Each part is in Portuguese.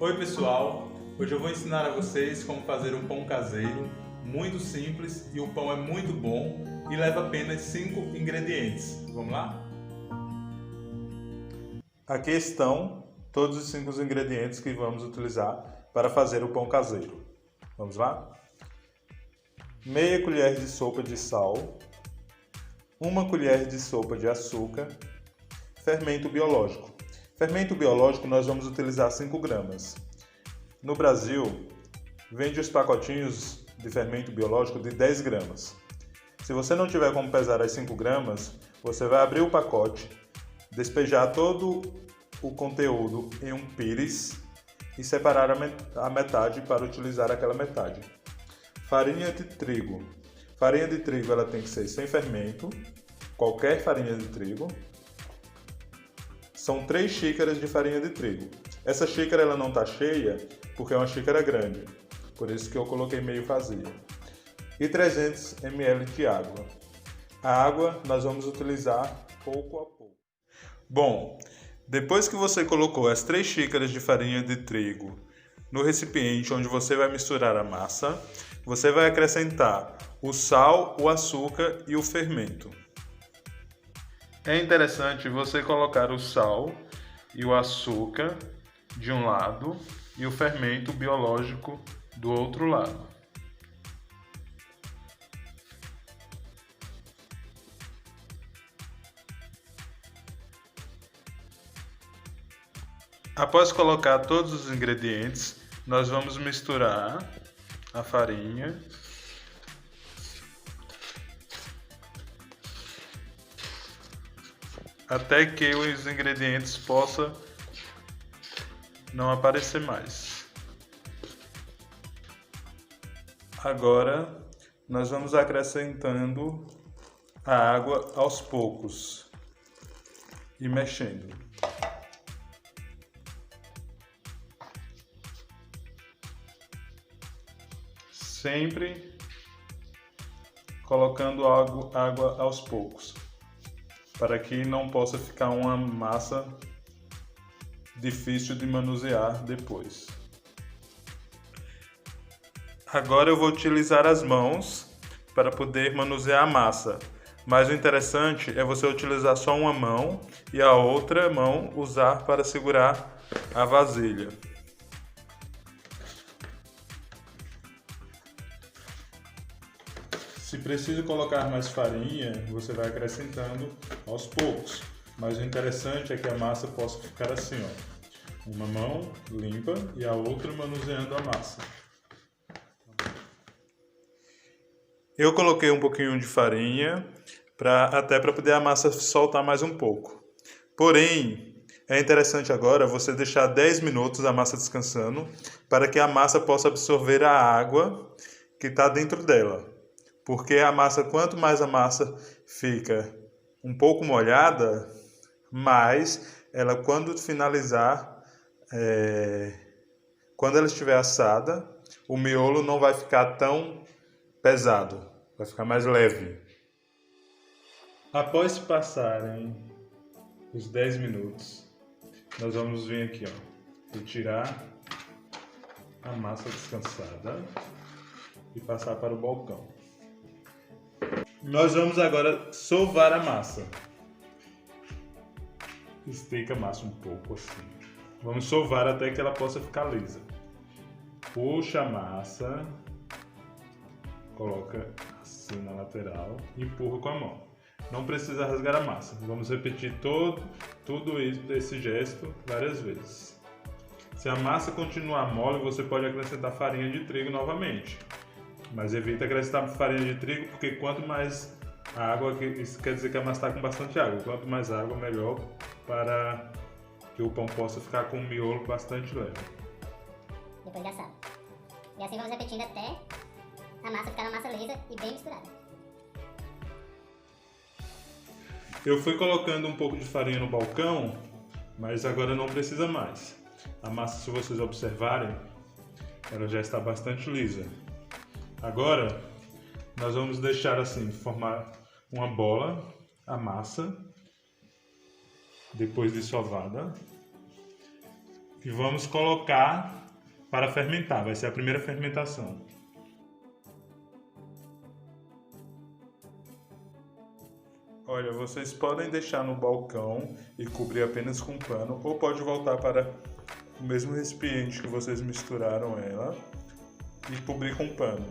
Oi pessoal, hoje eu vou ensinar a vocês como fazer um pão caseiro, muito simples, e o pão é muito bom e leva apenas 5 ingredientes. Vamos lá? Aqui estão todos os 5 ingredientes que vamos utilizar para fazer o pão caseiro. Vamos lá? Meia colher de sopa de sal, 1 colher de sopa de açúcar, fermento biológico. Fermento biológico nós vamos utilizar 5 gramas. No Brasil, vende os pacotinhos de fermento biológico de 10 gramas. Se você não tiver como pesar as 5 gramas, você vai abrir o pacote, despejar todo o conteúdo em um pires e separar a metade para utilizar aquela metade. Farinha de trigo. Farinha de trigo ela tem que ser sem fermento, qualquer farinha de trigo. São 3 xícaras de farinha de trigo. Essa xícara ela não está cheia porque é uma xícara grande, por isso que eu coloquei meio vazia. E 300 ml de água. A água nós vamos utilizar pouco a pouco. Bom, depois que você colocou as 3 xícaras de farinha de trigo no recipiente onde você vai misturar a massa, você vai acrescentar o sal, o açúcar e o fermento. É interessante você colocar o sal e o açúcar de um lado e o fermento biológico do outro lado. Após colocar todos os ingredientes, nós vamos misturar a farinha até que os ingredientes possam não aparecer mais. Agora, nós vamos acrescentando a água aos poucos e mexendo. Sempre colocando água aos poucos, para que não possa ficar uma massa difícil de manusear depois. Agora eu vou utilizar as mãos para poder manusear a massa, mas o interessante é você utilizar só uma mão e a outra mão usar para segurar a vasilha. Se precisa colocar mais farinha, você vai acrescentando aos poucos. Mas o interessante é que a massa possa ficar assim, ó. Uma mão limpa e a outra manuseando a massa. Eu coloquei um pouquinho de farinha até para poder a massa soltar mais um pouco. Porém, é interessante agora você deixar 10 minutos a massa descansando para que a massa possa absorver a água que está dentro dela. Porque a massa, quanto mais a massa fica um pouco molhada, mais ela, quando finalizar, quando ela estiver assada, o miolo não vai ficar tão pesado, vai ficar mais leve. Após passarem os 10 minutos, nós vamos vir aqui, ó, retirar a massa descansada e passar para o balcão. Nós vamos agora sovar a massa. Estica a massa um pouco assim. Vamos sovar até que ela possa ficar lisa. Puxa a massa, coloca assim na lateral e empurra com a mão. Não precisa rasgar a massa. Vamos repetir tudo esse gesto várias vezes. Se a massa continuar mole, você pode acrescentar farinha de trigo novamente. Mas evita acrescentar farinha de trigo, porque quanto mais água, isso quer dizer que a massa está com bastante água. Quanto mais água, melhor para que o pão possa ficar com um miolo bastante leve. Depois de assado. E assim vamos repetindo até a massa ficar uma massa lisa e bem misturada. Eu fui colocando um pouco de farinha no balcão, mas agora não precisa mais. A massa, se vocês observarem, ela já está bastante lisa. Agora, nós vamos deixar assim, formar uma bola, a massa, depois de sovada, que vamos colocar para fermentar. Vai ser a primeira fermentação. Olha, vocês podem deixar no balcão e cobrir apenas com pano, ou pode voltar para o mesmo recipiente que vocês misturaram ela e cobrir com pano.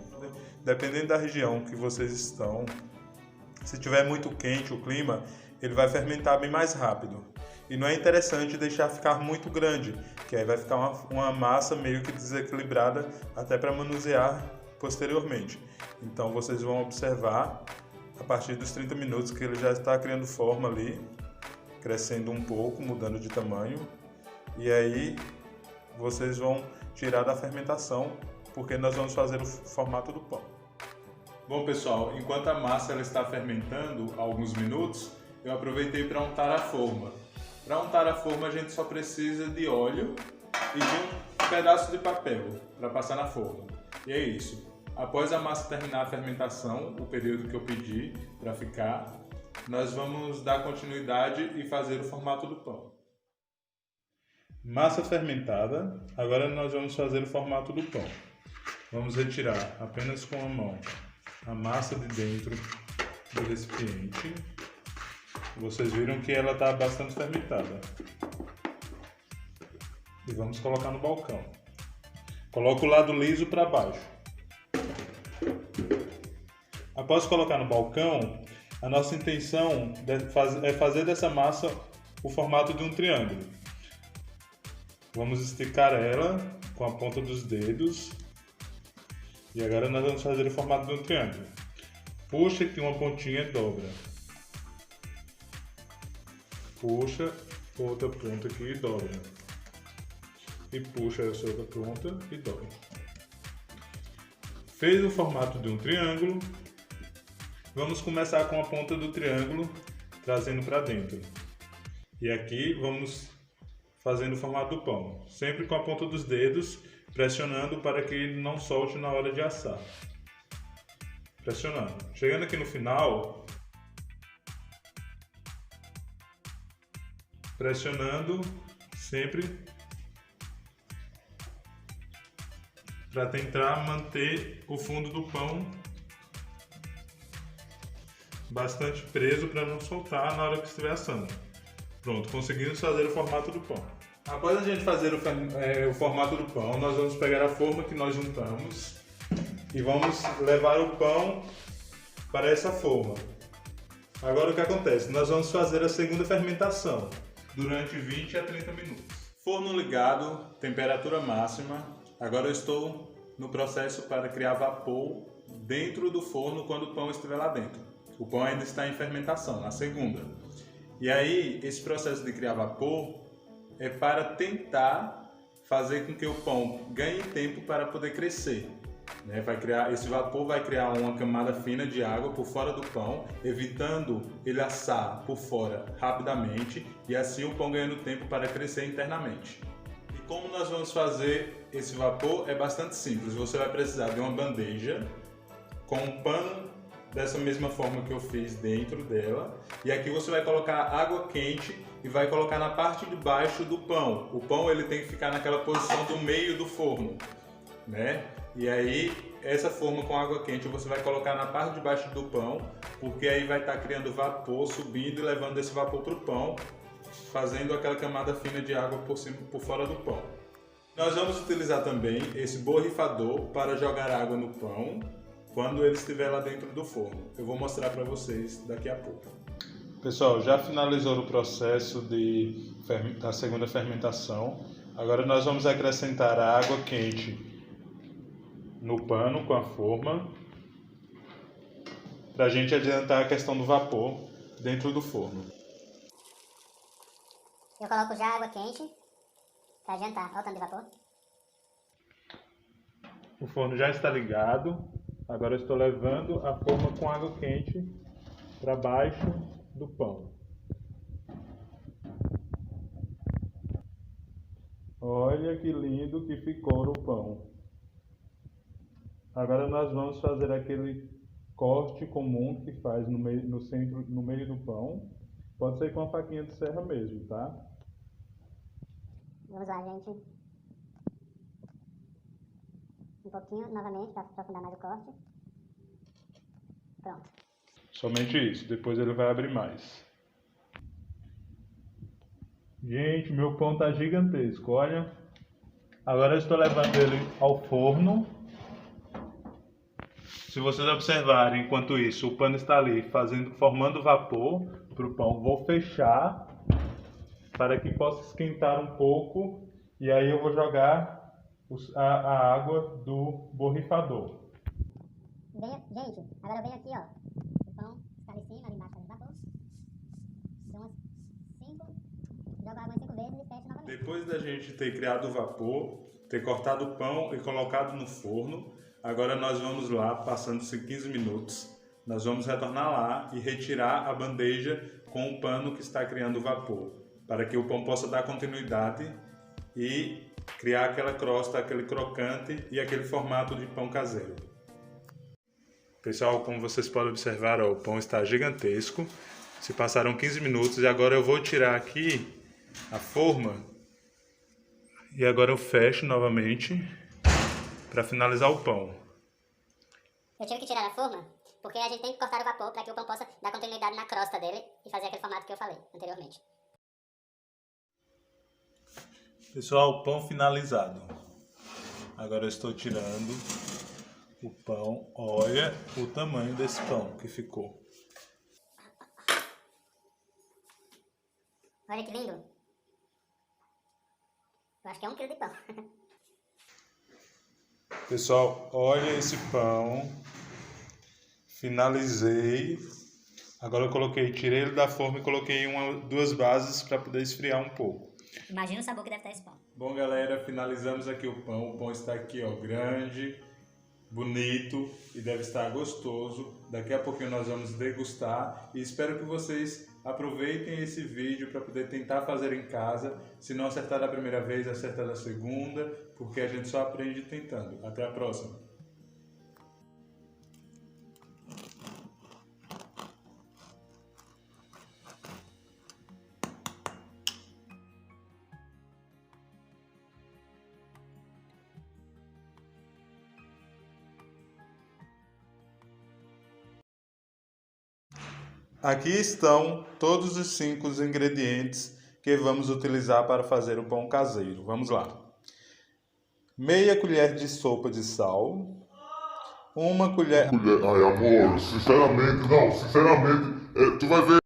Dependendo da região que vocês estão, se tiver muito quente o clima, ele vai fermentar bem mais rápido. E não é interessante deixar ficar muito grande, que aí vai ficar uma massa meio que desequilibrada até para manusear posteriormente. Então vocês vão observar a partir dos 30 minutos que ele já está criando forma ali, crescendo um pouco, mudando de tamanho. E aí vocês vão tirar da fermentação, porque nós vamos fazer o formato do pão. Bom pessoal, enquanto a massa ela está fermentando há alguns minutos, eu aproveitei para untar a forma. Para untar a forma a gente só precisa de óleo e de um pedaço de papel para passar na forma. E é isso. Após a massa terminar a fermentação, o período que eu pedi para ficar, nós vamos dar continuidade e fazer o formato do pão. Massa fermentada, agora nós vamos fazer o formato do pão. Vamos retirar apenas com a mão a massa de dentro do recipiente. Vocês viram que ela está bastante fermentada. E vamos colocar no balcão. Coloca o lado liso para baixo. Após colocar no balcão, a nossa intenção é fazer dessa massa o formato de um triângulo. Vamos esticar ela com a ponta dos dedos. E agora nós vamos fazer o formato de um triângulo. Puxa aqui uma pontinha e dobra. Puxa outra ponta aqui e dobra. E puxa essa outra ponta e dobra. Fez o formato de um triângulo. Vamos começar com a ponta do triângulo trazendo para dentro. E aqui vamos fazendo o formato do pão, sempre com a ponta dos dedos, pressionando para que ele não solte na hora de assar. Pressionando. Chegando aqui no final, pressionando sempre para tentar manter o fundo do pão bastante preso para não soltar na hora que estiver assando. Pronto, conseguimos fazer o formato do pão. Após a gente fazer o formato do pão, nós vamos pegar a forma que nós juntamos e vamos levar o pão para essa forma. Agora o que acontece? Nós vamos fazer a segunda fermentação durante 20 a 30 minutos. Forno ligado, temperatura máxima. Agora eu estou no processo para criar vapor dentro do forno quando o pão estiver lá dentro. O pão ainda está em fermentação, na segunda. E aí, esse processo de criar vapor é para tentar fazer com que o pão ganhe tempo para poder crescer. Esse vapor vai criar uma camada fina de água por fora do pão, evitando ele assar por fora rapidamente e assim o pão ganhando tempo para crescer internamente. E como nós vamos fazer esse vapor? É bastante simples. Você vai precisar de uma bandeja com um pano dessa mesma forma que eu fiz dentro dela, e aqui você vai colocar água quente e vai colocar na parte de baixo do pão. O pão ele tem que ficar naquela posição do meio do forno, né? E aí essa forma com água quente você vai colocar na parte de baixo do pão, porque aí vai estar criando vapor, subindo e levando esse vapor para o pão, fazendo aquela camada fina de água por cima, por fora do pão. Nós vamos utilizar também esse borrifador para jogar água no pão quando ele estiver lá dentro do forno. Eu vou mostrar para vocês daqui a pouco. Pessoal, já finalizou o processo da segunda fermentação. Agora nós vamos acrescentar a água quente no pano com a forma, para a gente adiantar a questão do vapor dentro do forno. Eu coloco já a água quente para adiantar. Olha o tanto de vapor. O forno já está ligado. Agora eu estou levando a forma com água quente para baixo do pão. Olha que lindo que ficou no pão. Agora nós vamos fazer aquele corte comum que faz no meio do pão. Pode ser com a faquinha de serra mesmo, tá? Vamos lá, gente. Um pouquinho, novamente, para aprofundar mais o corte. Pronto. Somente isso, depois ele vai abrir mais. Gente, meu pão tá gigantesco, olha. Agora eu estou levando ele ao forno. Se vocês observarem, enquanto isso, o pano está ali formando vapor para o pão. Vou fechar para que possa esquentar um pouco e aí eu vou jogar a água do borrifador. Gente, agora eu venho aqui, ó. O pão está ali em cima, ali embaixo fazendo vapor. Dou umas 5, jogo a água 5 vezes e fecho novamente. Depois da gente ter criado o vapor, ter cortado o pão e colocado no forno, agora nós vamos lá, passando-se 15 minutos, nós vamos retornar lá e retirar a bandeja com o pano que está criando o vapor, para que o pão possa dar continuidade e criar aquela crosta, aquele crocante e aquele formato de pão caseiro. Pessoal, como vocês podem observar, ó, o pão está gigantesco. Se passaram 15 minutos e agora eu vou tirar aqui a forma e agora eu fecho novamente para finalizar o pão. Eu tive que tirar a forma porque a gente tem que cortar o vapor para que o pão possa dar continuidade na crosta dele e fazer aquele formato que eu falei anteriormente. Pessoal, o pão finalizado. Agora eu estou tirando o pão. Olha o tamanho desse pão que ficou. Olha que lindo. Eu acho que é 1 quilo de pão. Pessoal, olha esse pão. Finalizei. Agora eu tirei ele da forma e coloquei 2 bases para poder esfriar um pouco. Imagina o sabor que deve estar esse pão. Bom, galera, finalizamos aqui o pão. O pão está aqui, ó, grande, bonito e deve estar gostoso. Daqui a pouquinho nós vamos degustar e espero que vocês aproveitem esse vídeo para poder tentar fazer em casa. Se não acertar da primeira vez, acertar da segunda, porque a gente só aprende tentando. Até a próxima! Aqui estão todos os 5 ingredientes que vamos utilizar para fazer o pão caseiro. Vamos lá. Meia colher de sopa de sal. 1 colher... Ai, amor, sinceramente, tu vai ver